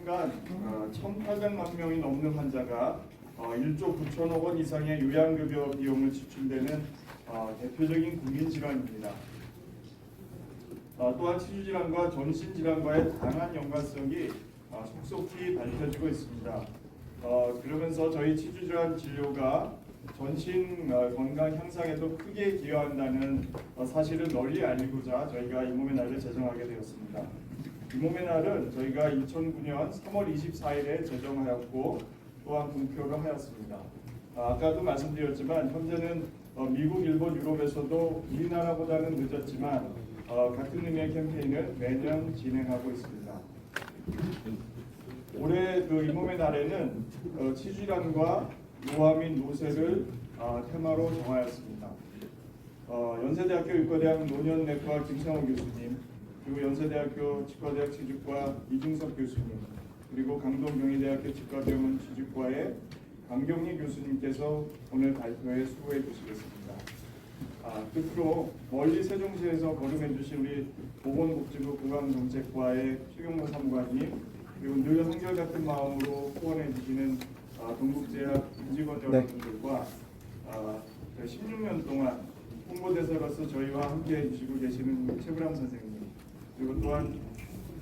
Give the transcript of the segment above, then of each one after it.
3년간 1,800만 명이 넘는 환자가 1조 9천억 원 이상의 요양급여 비용을 지출되는 대표적인 국민질환입니다. 또한 치주질환과 전신질환과의 다양한 연관성이 속속히 밝혀지고 있습니다. 그러면서 저희 치주질환 진료가 전신 건강 향상에도 크게 기여한다는 사실을 널리 알리고자 저희가 이 몸의 날을 제정하게 되었습니다. 이 몸의 날은 저희가 2009년 3월 24일에 제정하였고 또한 공표를 하였습니다. 아까도 말씀드렸지만 현재는 미국, 일본, 유럽에서도 우리나라보다는 늦었지만 같은 의미의 캠페인을 매년 진행하고 있습니다. 올해 이 몸의 날에는 치질환과 노화 및 노쇠를 테마로 정하였습니다. 연세대학교 의과대학 노년내과 김상호 교수님, 그리고 연세대학교 치과대학 치주과 이중섭 교수님, 그리고 강동경희대학교 치과병원 치주과의 강경희 교수님께서 오늘 발표에 수고해 주시겠습니다. 끝으로 멀리 세종시에서 거름해 주신 우리 보건복지부 구강정책과의 최경모 사무관님, 그리고 늘 한결같은 마음으로 후원해 주시는 동국제약 임직원 여러분들과 16년 동안 홍보대사로서 저희와 함께 해주시고 계시는 최불암 선생님, 그리고 또한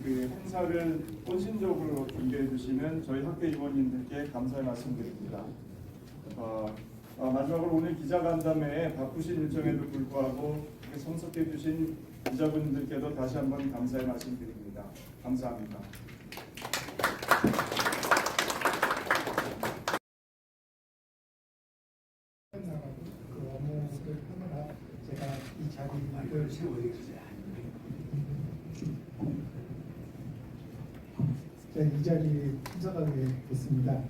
그 행사를 혼신적으로 준비해 주시는 저희 학교 임원님들께 감사의 말씀드립니다. 마지막으로 오늘 기자간담회에 바쁘신 일정에도 불구하고 참석해 주신 기자분들께도 다시 한번 감사의 말씀드립니다. 감사합니다. 그 업무를 하느라 제가 이 자리를 이 자리에 참석하게 됐습니다.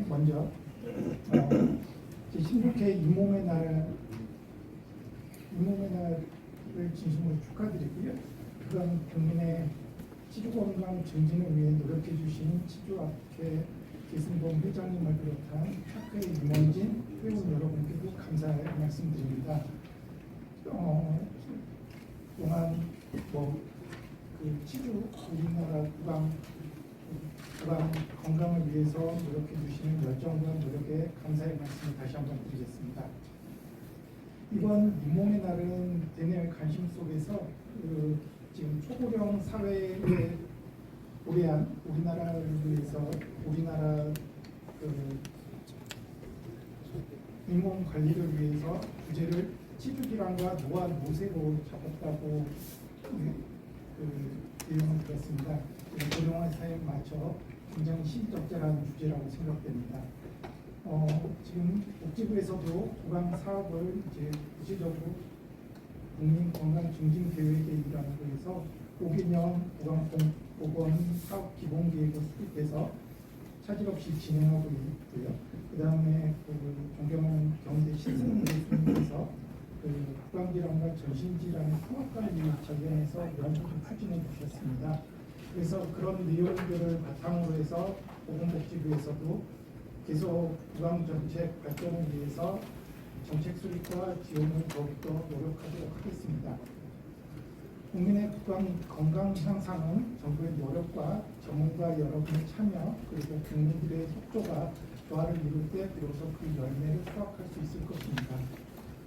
먼저 제16회 잇몸의 날을 진심으로 축하드리고요. 그간 국민의 치주 건강 증진을 위해 노력해 주신 치주학회 계승범 회장님을 비롯한 학회 임원진 회원 여러분께도 감사의 말씀드립니다. 또한 그 치주 우리나라 구강 건강을 위해서 노력해 주시는 열정과 노력에 감사의 말씀을 다시 한번 드리겠습니다. 이번 잇몸의 날은 대내 관심 속에서 지금 초고령 사회에 우리한 우리나라를 위해서 우리나라 잇몸 관리를 위해서 주제를 치주질환과 노화 노쇠로 잡았다고 내용을 들었습니다. 고령화 사회에 맞춰 굉장히 시적절한 주제라고 생각됩니다. 지금 복지부에서도 구강 사업을 이제 구체적으로 국민 건강 증진 계획의 일환으로 해서 5개년 구강보건 사업 기본 계획을 수립해서 차질 없이 진행하고 있고요. 그 다음에 존경하는 경희대 신승훈 교수님께서 구강질환과 전신질환의 통합관리 적용해서 연구를 추진해 주셨습니다. 그래서 그런 내용들을 바탕으로 해서 보건복지부에서도 계속 구강정책 발전을 위해서 정책 수립과 지원을 더욱더 노력하도록 하겠습니다. 국민의 구강 건강 향상은 정부의 노력과 전문가 여러분의 참여 그리고 국민들의 협조가 조화를 이룰 때 비로소 그 열매를 수확할 수 있을 것입니다.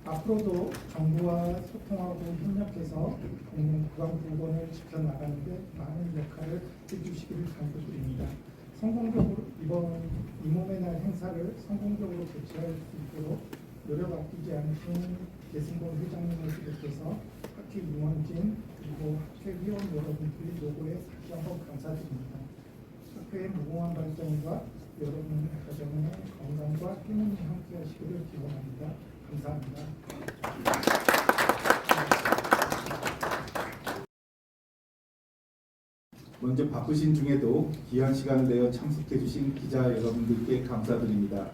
앞으로도 정부와 소통하고 협력해서 국민 구강 보건을 지켜나가는 데 많은 역할을 해주시기를 당부드립니다. 성공적으로 이번 이 몸의 날 행사를 성공적으로 개최할 수 있도록 노력 아끼지 않으신 계승범 회장님을 비롯해서 학회 임원진 그리고 학회 위원 여러분들의 노고에 다시 한번 감사드립니다. 학회의 무궁한 발전과 여러분의 가정의 건강과 행운이 함께하시기를 기원합니다. 감사합니다. 먼저 바쁘신 중에도 귀한 시간을 내어 참석해 주신 기자 여러분들께 감사드립니다.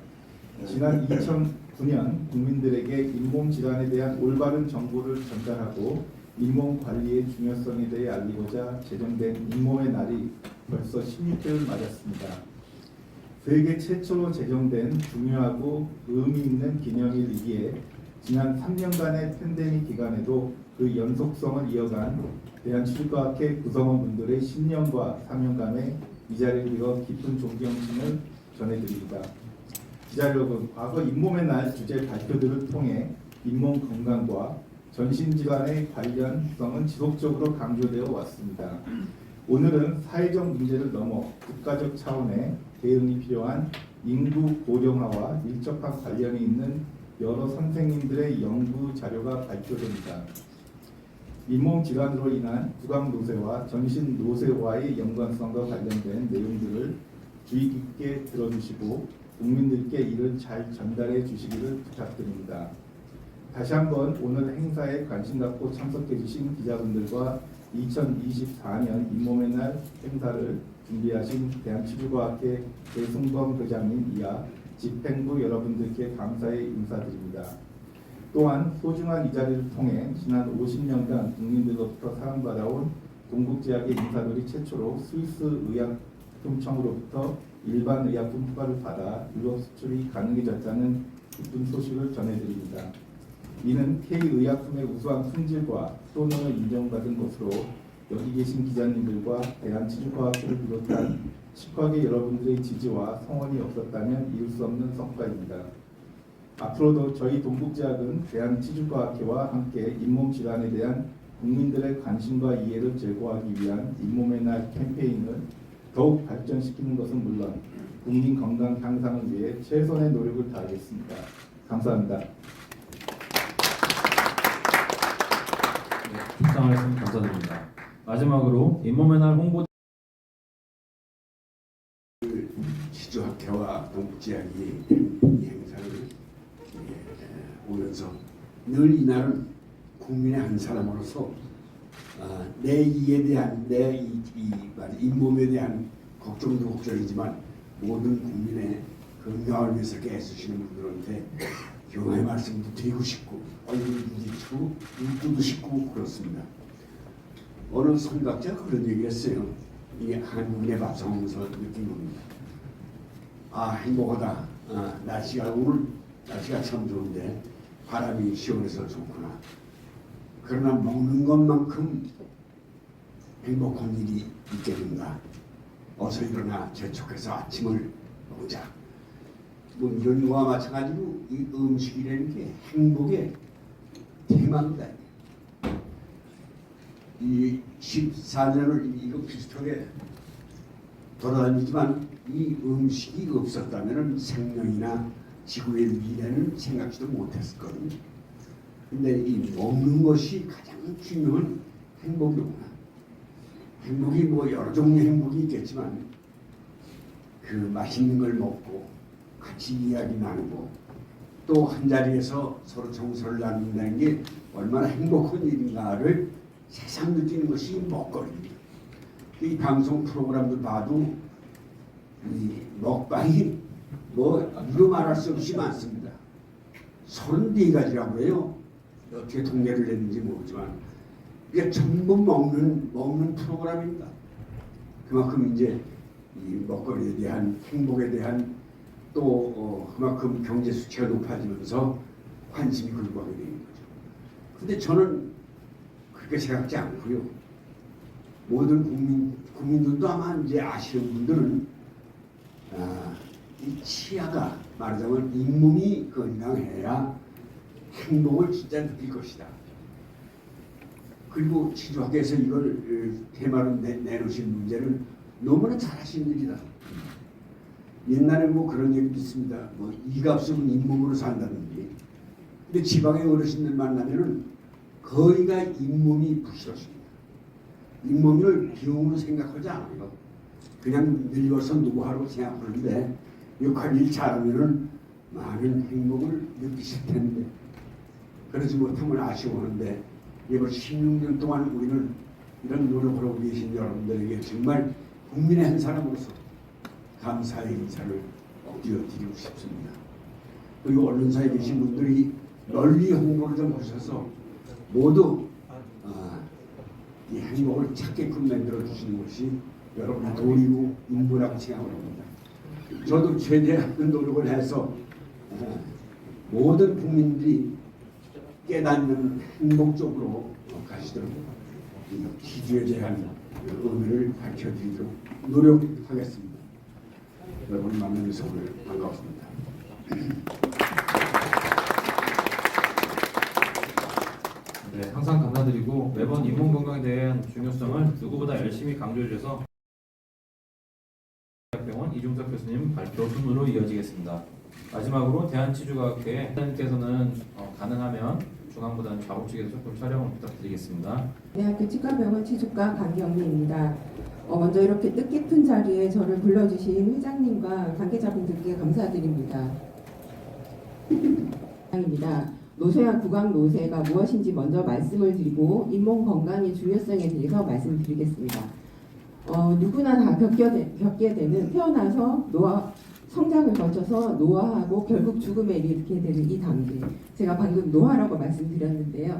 지난 2009년 국민들에게 잇몸 질환에 대한 올바른 정보를 전달하고 잇몸 관리의 중요성에 대해 알리고자 제정된 잇몸의 날이 벌써 16회를 맞았습니다. 세계 최초로 제정된 중요하고 의미 있는 기념일이기에 지난 3년간의 팬데믹 기간에도 그 연속성을 이어간 대한치주과학회 구성원분들의 신념과 사명감에 이 자리를 빌어 깊은 존경심을 전해드립니다. 기자 여러분, 과거 잇몸의 날 주제 발표들을 통해 잇몸 건강과 전신질환의 관련성은 지속적으로 강조되어 왔습니다. 오늘은 사회적 문제를 넘어 국가적 차원의 대응이 필요한 인구 고령화와 밀접한 관련이 있는 여러 선생님들의 연구 자료가 발표됩니다. 잇몸 질환으로 인한 구강 노쇠와 전신 노쇠와의 연관성과 관련된 내용들을 주의 깊게 들어주시고 국민들께 이를 잘 전달해 주시기를 부탁드립니다. 다시 한번 오늘 행사에 관심 갖고 참석해 주신 기자분들과 2024년 잇몸의 날 행사를 준비하신 대한치주과학회 배승범 회장님 이하 집행부 여러분들께 감사의 인사드립니다. 또한 소중한 이 자리를 통해 지난 50년간 국민들로부터 사랑받아온 동국제약의 인사들이 최초로 스위스 의약품청으로부터 일반 의약품 허가를 받아 유럽 수출이 가능해졌다는 기쁜 소식을 전해드립니다. 이는 K의약품의 우수한 품질과 효능을 인정받은 것으로 여기 계신 기자님들과 대한치주과학회를 비롯한 치과계 여러분들의 지지와 성원이 없었다면 이룰 수 없는 성과입니다. 앞으로도 저희 동국제약은 대한치주과학회와 함께 잇몸 질환에 대한 국민들의 관심과 이해를 제고하기 위한 잇몸의 날 캠페인을 더욱 발전시키는 것은 물론 국민 건강 향상을 위해 최선의 노력을 다하겠습니다. 감사합니다. 입장하신 감사드립니다. 마지막으로 잇몸의 날 홍보 치주학회와 동국제약이 이 행사를 오면서 늘 이날은 국민의 한 사람으로서 내 이에 대한 내 잇몸에 대한 걱정도 걱정이지만 모든 국민의 건강을 위해서 애쓰시는 분들한테 경화의 말씀도 드리고 싶고 얼굴도 지치고 눈도 싶고 그렇습니다. 어느 선각자가 그런 얘기를 했어요. 이게 한국의 밥상하면서 느낀 겁니다. 아, 행복하다. 날씨가 오늘 날씨가 참 좋은데 바람이 시원해서 좋구나. 그러나 먹는 것만큼 행복한 일이 있겠는가. 어서 일어나 재촉해서 아침을 먹자. 뭐 이런 거와 마찬가지로 이 음식이라는 게 행복의 테마입니다. 이 14년을 이거 비슷하게 돌아다니지만 이 음식이 없었다면 생명이나 지구의 미래는 생각지도 못했거든요. 근데 이 먹는 것이 가장 중요한 행복이구나. 행복이 뭐 여러 종류의 행복이 있겠지만 그 맛있는 걸 먹고 같이 이야기 나누고 또 한자리에서 서로 정서를 나눈다는 게 얼마나 행복한 일인가를 새삼 느끼는 것이 먹거리입니다. 이 방송 프로그램들 봐도 이 먹방이 뭐 이루 말할 수 없이 많습니다. 34가지라고 해요. 어떻게 통계를 냈는지 모르지만 이게 전부 먹는 프로그램입니다. 그만큼 이제 이 먹거리에 대한 행복에 대한 또 그만큼 경제 수치가 높아지면서 관심이 굴복하게 되는 거죠. 근데 저는 그렇게 생각지 않고요. 모든 국민들도 아마 이제 아시는 분들은 이 치아가 말하자면 잇몸이 건강해야 행복을 진짜 느낄 것이다. 그리고 치주학회에서 이걸 테마로 내놓으신 문제는 너무나 잘하시는 일이다. 옛날에 뭐 그런 얘기도 있습니다. 뭐 이가 없으면 잇몸으로 산다든지. 근데 지방의 어르신들 만나면은 거의가 잇몸이 부실하십니다. 잇몸을 비용으로 생각하지 않아요. 그냥 늙어서 노화로 생각하는데 역할 일 잘하면은 많은 행복을 느끼실 텐데 그러지 못하면 아쉬워하는데 이번 16년 동안 우리는 이런 노력을 하고 계신 여러분들에게 정말 국민의 한 사람으로서 감사의 인사를 엎드려 드리고 싶습니다. 그리고 언론사에 계신 분들이 널리 홍보를 좀 하셔서 모두 이 행복을 찾게끔 만들어 주시는 것이 여러분의 도리고 임무라고 생각을 합니다. 저도 최대한 노력을 해서 모든 국민들이 깨닫는 행복 쪽으로 가시도록 치주에 대한 그 의미를 밝혀드리도록 노력하겠습니다. 여러분 만나서 오늘 반갑습니다. 네, 항상 감사드리고 매번 잇몸 건강에 대한 중요성을 누구보다 열심히 강조해 주셔서 대학병원 이중석 교수님 발표 순으로 이어지겠습니다. 마지막으로 대한치주과학회 회장님께서는 가능하면 중앙보다는 좌우 측에서 조금 촬영을 부탁드리겠습니다. 대학교 치과병원 치주과 강경미입니다. 먼저 이렇게 뜻깊은 자리에 저를 불러주신 회장님과 관계자분들께 감사드립니다. 입니다. 노쇠와 구강 노쇠가 무엇인지 먼저 말씀을 드리고 잇몸 건강의 중요성에 대해서 말씀드리겠습니다. 누구나 다 겪게 되는 태어나서 성장을 거쳐서 노화하고 결국 죽음에 이르게 되는 이 단계. 제가 방금 노화라고 말씀드렸는데요.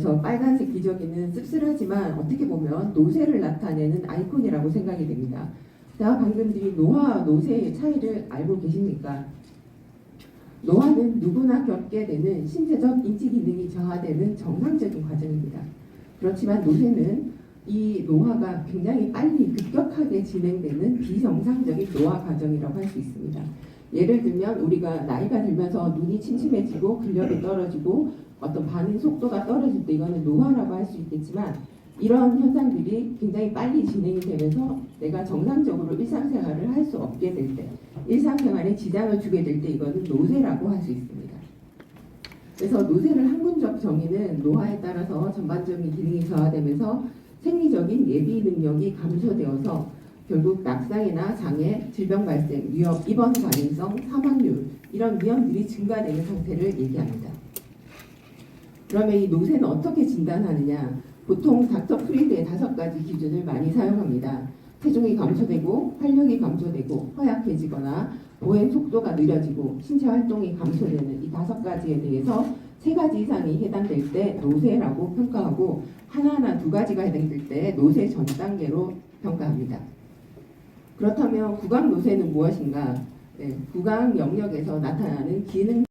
저 빨간색 기저귀는 씁쓸하지만 어떻게 보면 노쇠를 나타내는 아이콘이라고 생각이 됩니다. 제가 방금 드린 노화와 노쇠의 차이를 알고 계십니까? 노화는 누구나 겪게 되는 신체적 인지 기능이 저하되는 정상적인 과정입니다. 그렇지만 노쇠는 이 노화가 굉장히 빨리 급격하게 진행되는 비정상적인 노화 과정이라고 할 수 있습니다. 예를 들면 우리가 나이가 들면서 눈이 침침해지고 근력이 떨어지고 어떤 반응 속도가 떨어질 때 이거는 노화라고 할 수 있겠지만 이런 현상들이 굉장히 빨리 진행이 되면서 내가 정상적으로 일상생활을 할 수 없게 될 때, 일상생활에 지장을 주게 될 때 이거는 노쇠라고 할 수 있습니다. 그래서 노쇠를 학문적 정의는 노화에 따라서 전반적인 기능이 저하되면서 생리적인 예비 능력이 감소되어서 결국 낙상이나 장애, 질병 발생, 위험, 입원 가능성, 사망률 이런 위험들이 증가되는 상태를 얘기합니다. 그러면 이 노쇠는 어떻게 진단하느냐? 보통 닥터 프리드의 5가지 기준을 많이 사용합니다. 체중이 감소되고 활력이 감소되고 허약해지거나 보행 속도가 느려지고 신체 활동이 감소되는 이 5가지에 대해서 3가지 이상이 해당될 때 노쇠라고 평가하고 하나나 2가지가 해당될 때 노쇠 전 단계로 평가합니다. 그렇다면 구강 노쇠는 무엇인가? 네, 구강 영역에서 나타나는 기능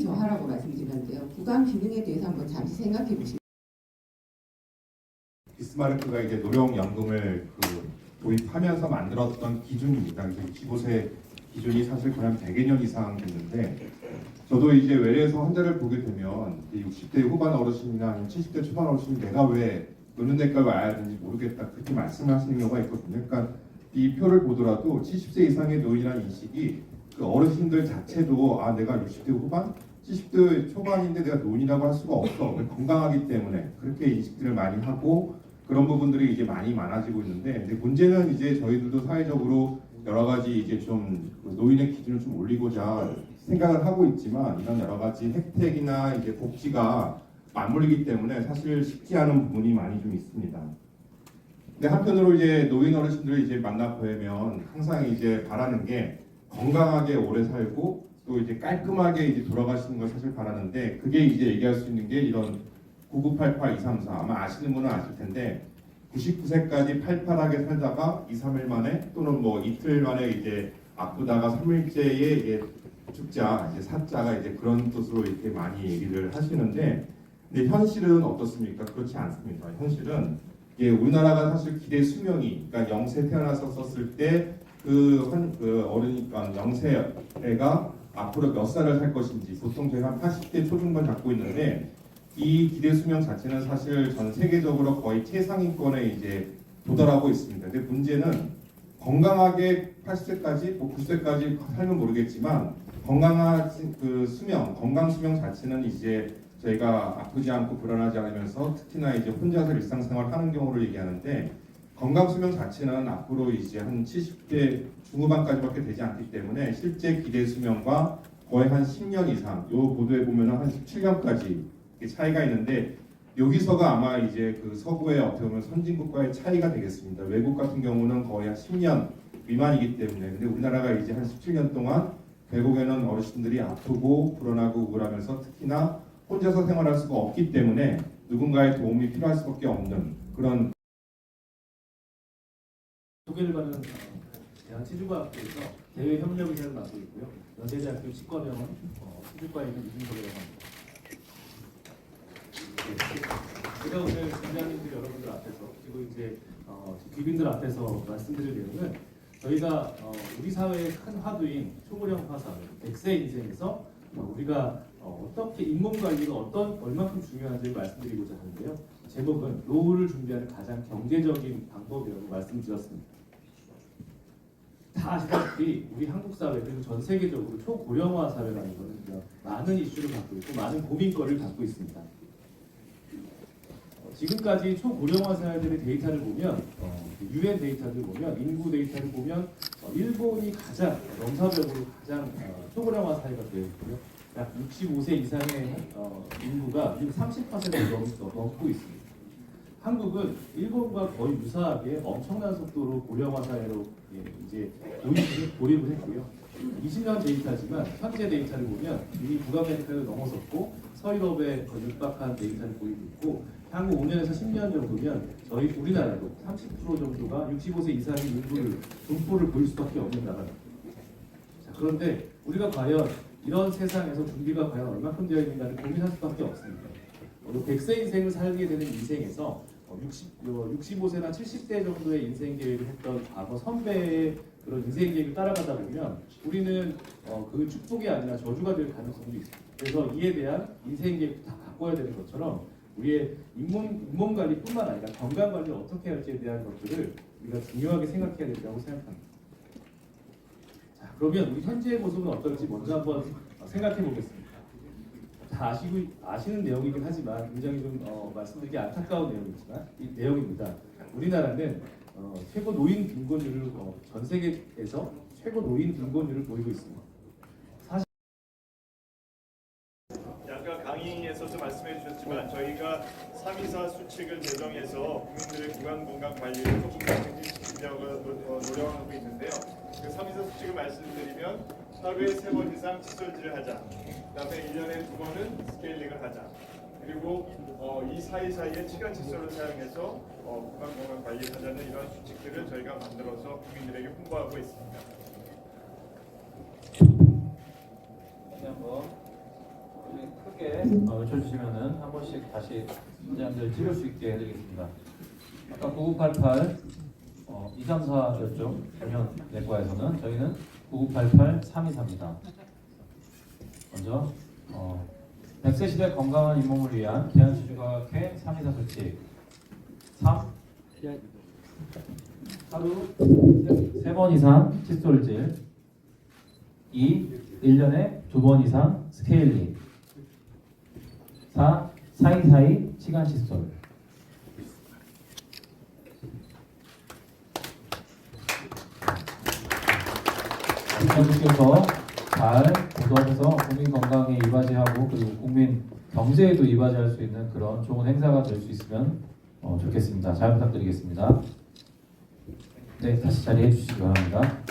저하라고 말씀드렸는데요. 구강 기능에 대해서 한번 잠시 생각해 보시죠. 비스마르크가 이제 노령연금을 도입하면서 만들었던 기준입니다. 65세 기준이 사실 거의 한 100여 년 이상 됐는데 저도 이제 외래에서 환자를 보게 되면 60대 후반 어르신이나 아니면 70대 초반 어르신이 내가 왜 노년내과에 와야 하는지 모르겠다 그렇게 말씀하시는 경우가 있거든요. 그러니까 이 표를 보더라도 70세 이상의 노인이라는 인식이 그 어르신들 자체도 내가 60대 후반, 70대 초반인데 내가 노인이라고 할 수가 없어. 건강하기 때문에 그렇게 인식들을 많이 하고 그런 부분들이 이제 많이 많아지고 있는데 근데 문제는 이제 저희들도 사회적으로 여러 가지 이제 좀 노인의 기준을 좀 올리고자 생각을 하고 있지만 이런 여러 가지 혜택이나 이제 복지가 맞물리기 때문에 사실 쉽지 않은 부분이 많이 좀 있습니다. 근데 한편으로 이제 노인 어르신들을 이제 만나 뵈면 항상 이제 바라는 게 건강하게 오래 살고 또 이제 깔끔하게 이제 돌아가시는 걸 사실 바라는데 그게 이제 얘기할 수 있는 게 이런 9988-234 아마 아시는 분은 아실 텐데 99세까지 팔팔하게 살다가 2-3일 만에 또는 뭐 이틀 만에 이제 아프다가 3일째에 죽자 이제 사자가 이제 그런 뜻으로 이렇게 많이 얘기를 하시는데 근데 현실은 어떻습니까? 그렇지 않습니다. 현실은 우리나라가 사실 기대 수명이 그러니까 0세 태어나서 썼을 때 그 어르니까 영세가 앞으로 몇 살을 살 것인지 보통 저희가 80대 초중반 잡고 있는데 이 기대 수명 자체는 사실 전 세계적으로 거의 최상위권에 이제 도달하고 있습니다. 근데 문제는 건강하게 80세까지, 90세까지 살면 모르겠지만 건강한 그 수명, 건강 수명 자체는 이제 저희가 아프지 않고 불안하지 않으면서 특히나 이제 혼자서 일상생활 하는 경우를 얘기하는데 건강 수명 자체는 앞으로 이제 한 70대 중후반까지밖에 되지 않기 때문에 실제 기대 수명과 거의 한 10년 이상, 요 보도에 보면은 한 17년까지 차이가 있는데 여기서가 아마 이제 그 서구의 어떻게 보면 선진국과의 차이가 되겠습니다. 외국 같은 경우는 거의 한 10년 미만이기 때문에 근데 우리나라가 이제 한 17년 동안 결국에는 어르신들이 아프고 불안하고 우울하면서 특히나 혼자서 생활할 수가 없기 때문에 누군가의 도움이 필요할 수밖에 없는 그런 소개를 받은 대한치주과학회에서 대외 협력의사를 맡고 있고요. 연세대학교 치과병원 치주과에 있는 이준석이라고 합니다. 제가 오늘 팀장님들 여러분들 앞에서 그리고 이제 귀빈들 앞에서 말씀드릴 내용은 저희가 우리 사회의 큰 화두인 초고령화 사회, 100세 인생에서 우리가 어떻게 인몸 관리가 얼마큼 중요한지를 말씀드리고자 하는데요. 제목은 노후를 준비하는 가장 경제적인 방법이라고 말씀드렸습니다. 다 아시다시피 우리 한국 사회 그리고 전 세계적으로 초고령화 사회라는 것은 많은 이슈를 갖고 있고 많은 고민거리를 갖고 있습니다. 지금까지 초고령화 사회들의 데이터를 보면 UN 데이터를 보면 인구 데이터를 보면 일본이 가장 넘사벽으로 가장 초고령화 사회가 되어 있고요. 약 65세 이상의 인구가 30% 넘고 있습니다. 한국은 일본과 거의 유사하게 엄청난 속도로 고령화 사회로 이제 돌입을 했고요. 20년 데이터지만 현재 데이터를 보면 이미 북아메리카를 넘어섰고 서유럽에 거의 육박한 데이터를 보이고 있고 향후 5년에서 10년 정도면 저희 우리나라도 30% 정도가 65세 이상의 인구를 분포를 보일 수밖에 없는 나라입니다. 자, 그런데 우리가 과연 이런 세상에서 준비가 과연 얼마큼 되어 있는가를 고민할 수밖에 없습니다. 100세 인생을 살게 되는 인생에서 65세나 70세 정도의 인생 계획을 했던 과거 선배의 그런 인생 계획을 따라가다 보면 우리는 그 축복이 아니라 저주가 될 가능성도 있습니다. 그래서 이에 대한 인생 계획도 다 바꿔야 되는 것처럼 우리의 잇몸 관리뿐만 아니라 건강 관리를 어떻게 할지에 대한 것들을 우리가 중요하게 생각해야 된다고 생각합니다. 자, 그러면 우리 현재의 모습은 어떨지 먼저 한번 생각해 보겠습니다. 다 아시는 내용이긴 하지만 굉장히 좀 말씀드리기 안타까운 내용입니다. 우리나라는 최고 노인 빈곤율을 전 세계에서 최고 노인 빈곤율을 보이고 있습니다. 사실 아까 강의에서도 말씀해 주셨지만 저희가 324 수칙을 제정해서 국민들의 구강 관리를 조금 더 증진시키려고 노력하고 있는데요. 그 324 수칙을 말씀드리면 하루에 3번 이상 칫솔질을 하자. 그다음에 1년에 2번은 스케일링을 하자. 그리고 이 사이사이에 치간 칫솔을 사용해서 구강 관리를 하자는 이런 수칙들을 저희가 만들어서 국민들에게 홍보하고 있습니다. 다시 한번 크게 외쳐주시면은 한 번씩 다시 문장들 찍을 수 있게 해드리겠습니다. 아까 9988 234였죠. 대면 내과에서는 저희는 9988 324입니다. 먼저 100세 시대 건강한 잇몸을 위한 계양치주과학회 324 수칙 3. 하루 3번 이상 칫솔질 2. 1년에 2번 이상 스케일링 4. 사이사이 치간 칫솔 국민께서 잘 보도하면서 국민 건강에 이바지하고 그리고 국민 경제에도 이바지할 수 있는 그런 좋은 행사가 될 수 있으면 좋겠습니다. 잘 부탁드리겠습니다. 네, 다시 자리해 주시기 바랍니다.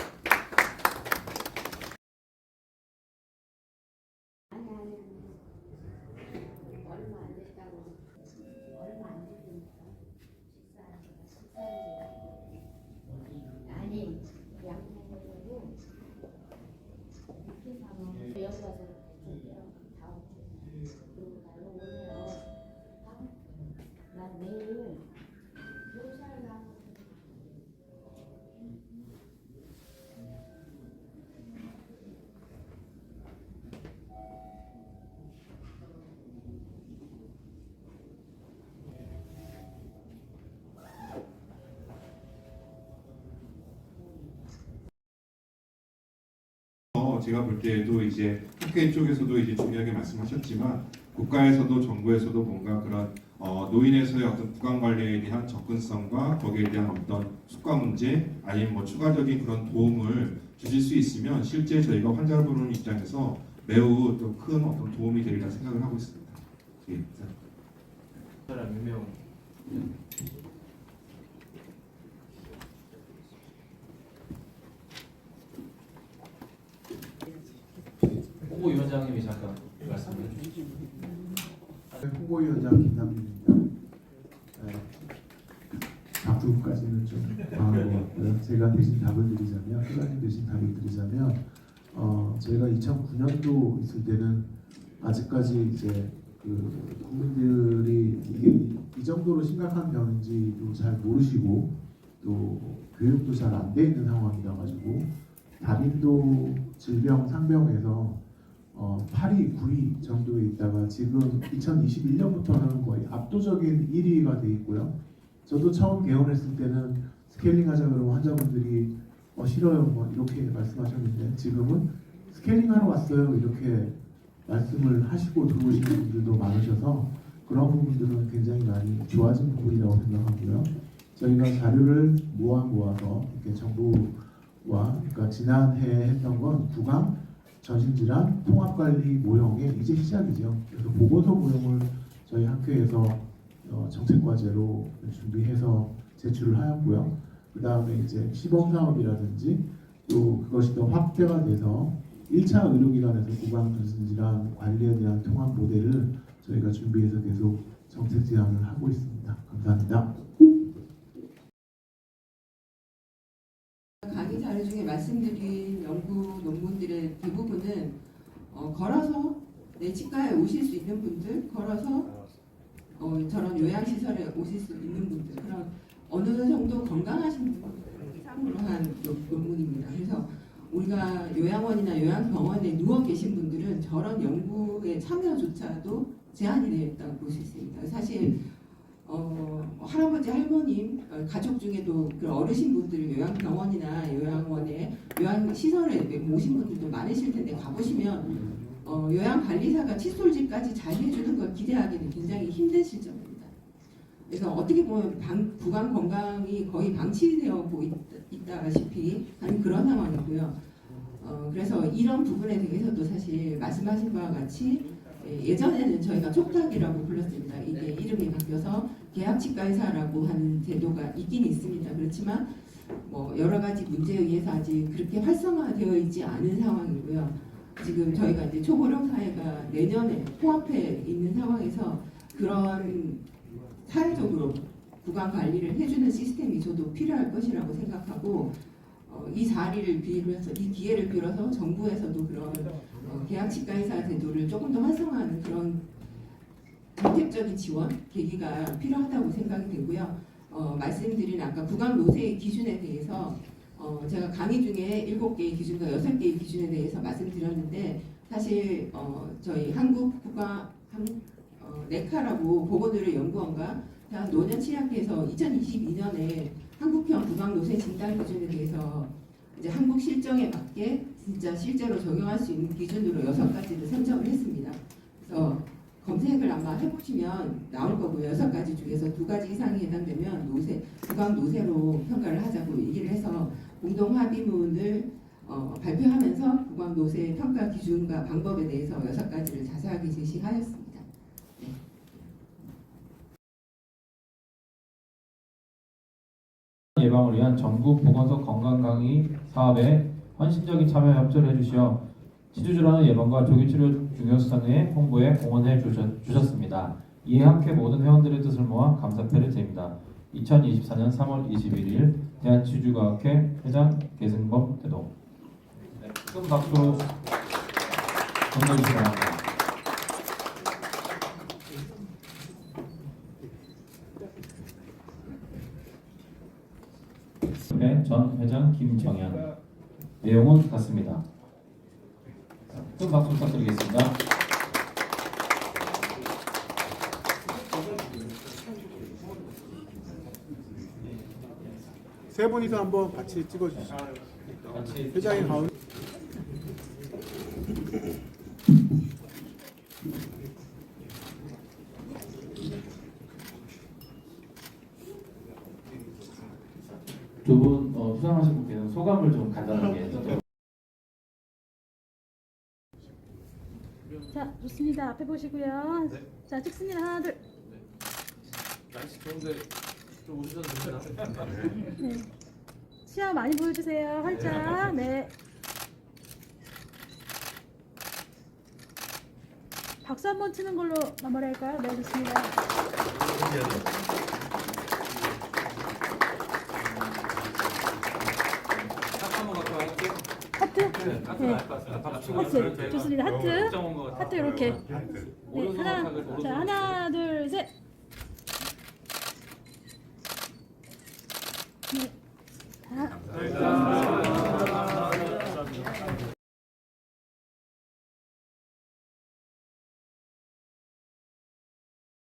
제가 볼 때에도 이제 학계 쪽에서도 이제 중요하게 말씀하셨지만 국가에서도 정부에서도 뭔가 그런 노인에서의 어떤 구강 관리에 대한 접근성과 거기에 대한 어떤 숙과 문제 아니면 뭐 추가적인 그런 도움을 주실 수 있으면 실제 저희가 환자를 부르는 입장에서 매우 또 큰 어떤 도움이 되리라 생각을 하고 있습니다. 예, 유명 후보위원장님이 잠깐 말씀해 주시죠. 후보위원장 김남민입니다. 답변까지는 좀 과한 것 같고요. 제가 대신 답을 드리자면, 회장님 대신 답을 드리자면, 제가 2009년도 있을 때는 아직까지 이제 그 국민들이 이게 이 정도로 심각한 병인지도 잘 모르시고 또 교육도 잘 안 돼 있는 상황이라 가지고 다빈도 질병 상병에서 8위, 9위 정도에 있다가 지금 2021년부터는 거의 압도적인 1위가 돼 있고요. 저도 처음 개원했을 때는 스케일링 하자 그러면 환자분들이 싫어요 뭐 이렇게 말씀하셨는데 지금은 스케일링 하러 왔어요 이렇게 말씀을 하시고 들어오시는 분들도 많으셔서 그런 부분들은 굉장히 많이 좋아진 부분이라고 생각하고요. 저희가 자료를 모아서 이렇게 정부와 그러니까 지난해 했던 건 구강 전신질환 통합관리 모형의 이제 시작이죠. 그래서 보고서 모형을 저희 학회에서 정책과제로 준비해서 제출을 하였고요. 그 다음에 이제 시범 사업이라든지 또 그것이 더 확대가 돼서 1차 의료기관에서 구강 전신질환 관리에 대한 통합 모델을 저희가 준비해서 계속 정책 제안을 하고 있습니다. 감사합니다. 강의 자료 중에 말씀드린 연구 논문들의 대부분은 걸어서 내 치과에 오실 수 있는 분들, 걸어서 저런 요양시설에 오실 수 있는 분들, 그런 어느 정도 건강하신 분들을 상으로 한 논문입니다. 그래서 우리가 요양원이나 요양병원에 누워 계신 분들은 저런 연구에 참여조차도 제한이 되어 있다고 볼 수 있습니다. 사실 할아버지, 할머님, 가족 중에도 그 어르신 분들을 요양병원이나 요양원에 요양시설에 모신 분들도 많으실 텐데 가보시면 요양관리사가 칫솔질까지 잘 해주는 걸 기대하기는 굉장히 힘든 실정입니다. 그래서 어떻게 보면 구강 건강이 거의 방치되어 있다시피 하는 그런 상황이고요. 그래서 이런 부분에 대해서도 사실 말씀하신 바와 같이 예전에는 저희가 촉탁이라고 불렀습니다. 이게 이름이 바뀌어서 계약치과의사라고 하는 제도가 있긴 있습니다. 그렇지만 여러 가지 문제에 의해서 아직 그렇게 활성화되어 있지 않은 상황이고요. 지금 저희가 이제 초고령 사회가 내년에 코앞에 있는 상황에서 그런 사회적으로 구강 관리를 해주는 시스템이 저도 필요할 것이라고 생각하고 이 자리를 빌어서 이 기회를 빌어서 정부에서도 그런 계약치과의사 제도를 조금 더 활성화하는 그런 정책적인 지원 계기가 필요하다고 생각이 되고요. 말씀드린 아까 구강 노쇠의 기준에 대해서 제가 강의 중에 7개의 기준과 6개의 기준에 대해서 말씀드렸는데 사실 저희 네카라고 보건의료연구원과 대한 노년치약회에서 2022년에 한국형 구강 노쇠 진단 기준에 대해서 이제 한국 실정에 맞게 진짜 실제로 적용할 수 있는 기준으로 6가지를 선정을 했습니다. 그래서 검색을 아마 해보시면 나올 거고요. 6가지 중에서 2가지 이상이 해당되면 구강 노쇠로 평가를 하자고 얘기를 해서 공동 합의문을 발표하면서 구강 노쇠 평가 기준과 방법에 대해서 6가지를 자세하게 제시하였습니다. 예방을 위한 전국 보건소 건강 강의 사업에 헌신적인 참여 협조를 해주시어 치주질환의 예방과 조기치료 중요성의 홍보에 공헌해 주셨습니다. 이에 함께 모든 회원들의 뜻을 모아 감사패를 드립니다. 2024년 3월 21일 대한치주과학회 회장 계승범 대동. 큰 박수로 건네주시기 바랍니다. 전 회장 김정현. 내용은 같습니다. 큰 박수 부탁드리겠습니다. 세 분이서 한번 같이 찍어주시죠. 회장님 가운데. 두 분 수상하신 분께는 소감을 좀 간단하게 해주세요. 자, 좋습니다. 앞에 보시고요. 네. 자, 찍습니다. 하나, 둘. 날씨 더운데 좀 오셔도 됩니다. 네. 시야 많이 보여주세요. 활짝. 네. 박수 한번 치는 걸로 마무리할까요? 네, 좋습니다. 한번 갖고 갈게요. 하트. 하트 좋습니다. 하트 이렇게. 네, 하나 둘 셋. 네.